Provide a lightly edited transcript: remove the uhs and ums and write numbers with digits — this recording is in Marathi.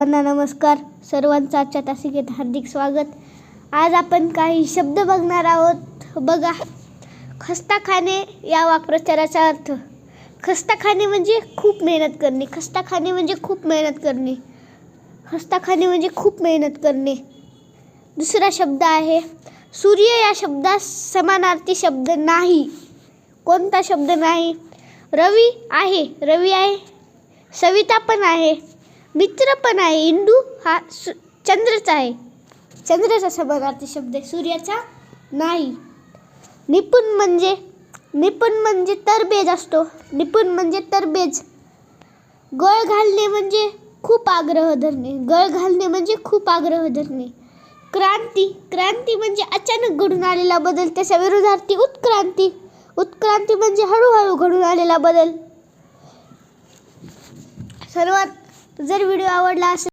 नमस्कार, सर्वांचं आजच्या तासिकेत हार्दिक स्वागत. आज आपण काही शब्द बघणार आहोत. बघा, खस्ता खाणे या वाक्प्रचाराचा अर्थ. खस्ता खाणे म्हणजे खूप मेहनत करणे. खस्ता खाणे म्हणजे खूप मेहनत करणे. खस्ता खाणे म्हणजे खूप मेहनत करणे. दुसरा शब्द आहे सूर्य. या शब्दास समानार्थी शब्द नाही. कोणता शब्द नाही? रवी आहे. रवी आहे. सविता पण आहे. मित्र पण आहे. इंदू हा चंद्रच आहे. चंद्राचा समानार्थी शब्द आहे, सूर्याचा नाही. निपुण म्हणजे तरबेज असतो. निपुण म्हणजे तरबेज. गळ घालणे म्हणजे खूप आग्रह धरणे. गळ घालणे म्हणजे खूप आग्रह धरणे. क्रांती म्हणजे अचानक घडून आलेला बदल. त्याच्या विरोधार्थी उत्क्रांती. उत्क्रांती म्हणजे हळूहळू घडून आलेला बदल. सर्वात जर व्हिडिओ आवडला असेल